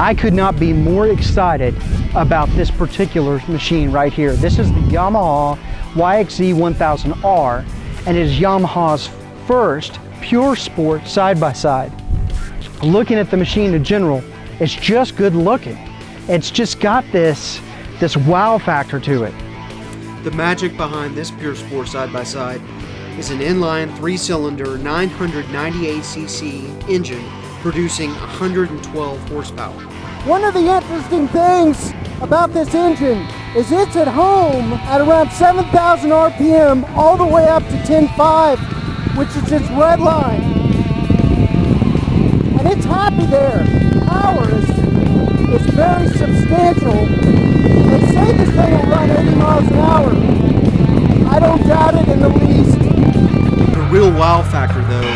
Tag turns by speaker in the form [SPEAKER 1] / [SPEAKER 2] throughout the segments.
[SPEAKER 1] I could not be more excited about this particular machine right here. This is the Yamaha YXZ1000R, and it is Yamaha's first pure sport side-by-side. Looking at the machine in general, it's just good looking. It's just got this wow factor to it.
[SPEAKER 2] The magic behind this pure sport side-by-side is an inline 3-cylinder 998cc engine producing 112 horsepower.
[SPEAKER 3] One of the interesting things about this engine is it's at home at around 7,000 RPM all the way up to 10.5, which is its red line. And it's happy there. Power is very substantial. And say this thing will run 80 miles an hour. I don't doubt it in the least.
[SPEAKER 2] The real wow factor though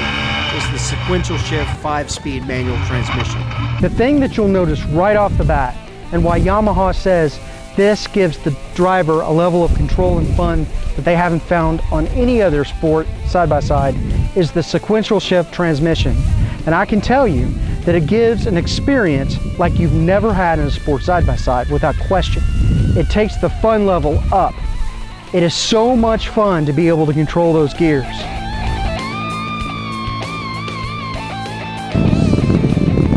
[SPEAKER 2] is the sequential shift 5-speed manual transmission.
[SPEAKER 1] The thing that you'll notice right off the bat, and why Yamaha says this gives the driver a level of control and fun that they haven't found on any other sport side-by-side, is the sequential shift transmission. And I can tell you that it gives an experience like you've never had in a sport side-by-side without question. It takes the fun level up. It is so much fun to be able to control those gears.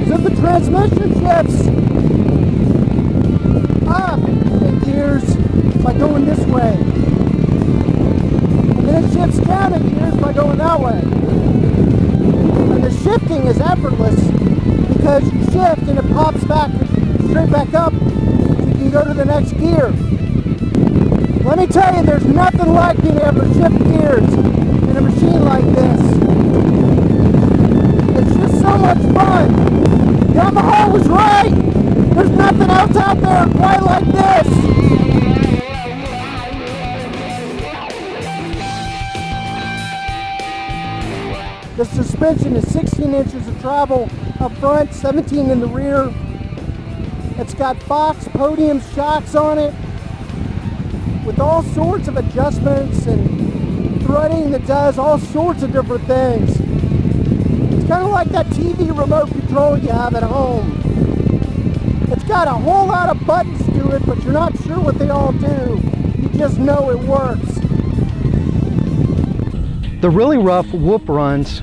[SPEAKER 3] So the transmission shifts up in gears by going this way. And then it shifts down in gears by going that way. And the shifting is effortless because you shift and it pops back straight back up. You can go to the next gear. Let me tell you, there's nothing like being able to shift gears in a machine like this. It's just so much fun. Yamaha was right. There's nothing else out there quite like this. The suspension is 16 inches of travel up front, 17 in the rear. It's got Fox podium shocks on it with all sorts of adjustments and threading that does all sorts of different things. It's kind of like that TV remote control you have at home. It's got a whole lot of buttons to it, but you're not sure what they all do. You just know it works.
[SPEAKER 1] The really rough whoop runs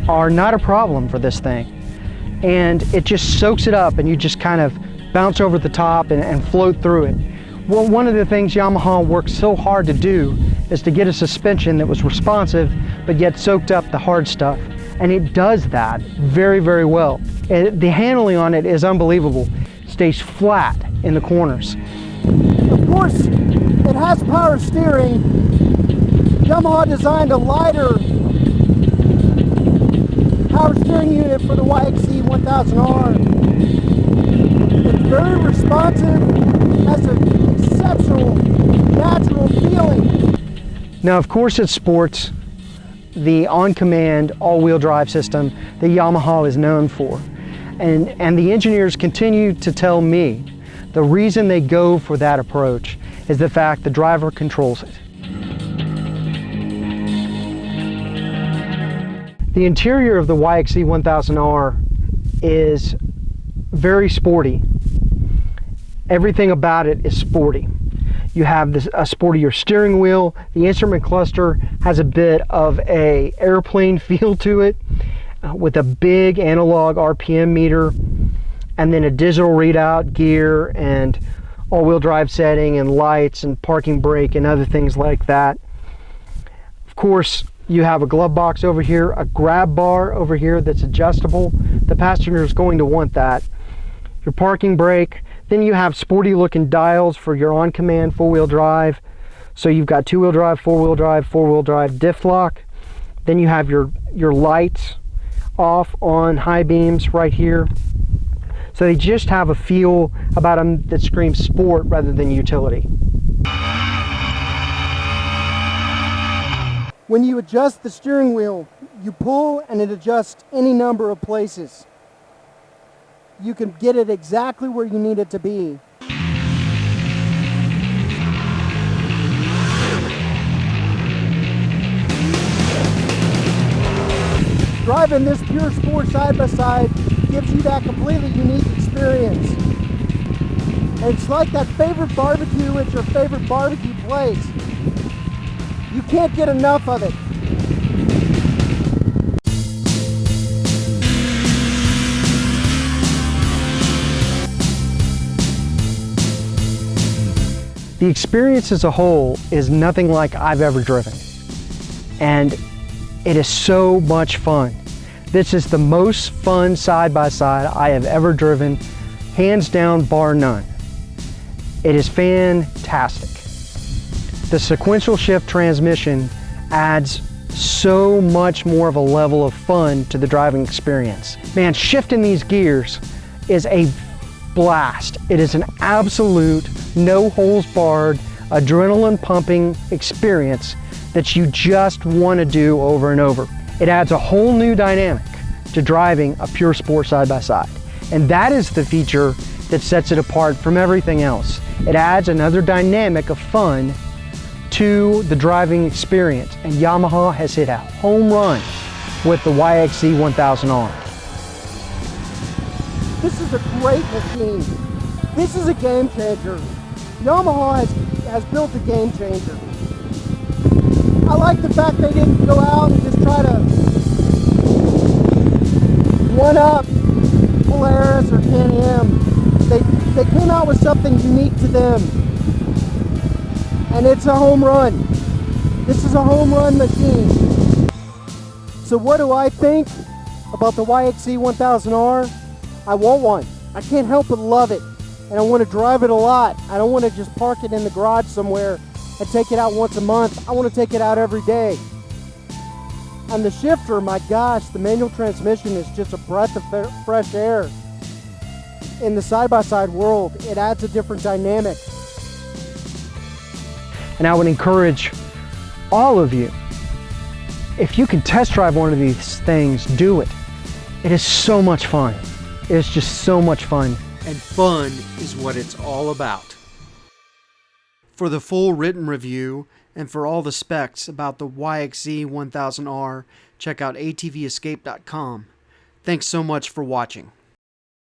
[SPEAKER 1] are not a problem for this thing. And it just soaks it up and you just kind of bounce over the top and float through it. Well, one of the things Yamaha worked so hard to do is to get a suspension that was responsive, but yet soaked up the hard stuff. And it does that very, very well. The handling on it is unbelievable. It stays flat in the corners.
[SPEAKER 3] Of course, it has power steering. Yamaha designed a lighter power steering unit for the YXZ1000R. It's very responsive, has an exceptional natural feeling.
[SPEAKER 1] Now, of course, it sports the on-command all-wheel drive system that Yamaha is known for. And the engineers continue to tell me the reason they go for that approach is the fact the driver controls it. The interior of the YXZ1000R is very sporty. Everything about it is sporty. You have a sportier steering wheel. The instrument cluster has a bit of an airplane feel to it, with a big analog RPM meter, and then a digital readout, gear, and all-wheel drive setting, and lights, and parking brake, and other things like that. Of course, you have a glove box over here, a grab bar over here that's adjustable. The passenger is going to want that. Your parking brake. Then you have sporty looking dials for your on-command four-wheel drive. So you've got two-wheel drive, four-wheel drive, diff lock. Then you have your lights off, on, high beams right here. So they just have a feel about them that screams sport rather than utility.
[SPEAKER 3] When you adjust the steering wheel, you pull and it adjusts any number of places. You can get it exactly where you need it to be. Driving this pure sport side by side gives you that completely unique experience. And it's like that favorite barbecue at your favorite barbecue place. You can't get enough of it.
[SPEAKER 1] The experience as a whole is nothing like I've ever driven. And it is so much fun. This is the most fun side-by-side I have ever driven, hands down, bar none. It is fantastic. The sequential shift transmission adds so much more of a level of fun to the driving experience. Man, shifting these gears is a blast. It is an absolute, no holes barred, adrenaline pumping experience that you just want to do over and over. It adds a whole new dynamic to driving a pure sport side-by-side. And that is the feature that sets it apart from everything else. It adds another dynamic of fun to the driving experience. And Yamaha has hit a home run with the YXZ1000R.
[SPEAKER 3] This is a great machine. This is a game changer. Yamaha has built a game changer. I like the fact they didn't go out and just try to one-up Polaris or Can-Am. They came out with something unique to them. And it's a home run. This is a home run machine. So what do I think about the YXZ1000R? I want one. I can't help but love it. And I want to drive it a lot. I don't want to just park it in the garage somewhere and take it out once a month. I want to take it out every day. And the shifter, my gosh, the manual transmission is just a breath of fresh air. In the side-by-side world, it adds a different dynamic.
[SPEAKER 1] And I would encourage all of you, if you can test drive one of these things, do it. It is so much fun. It's just so much fun.
[SPEAKER 2] And fun is what it's all about. For the full written review and for all the specs about the YXZ1000R, check out atvescape.com. Thanks so much for watching.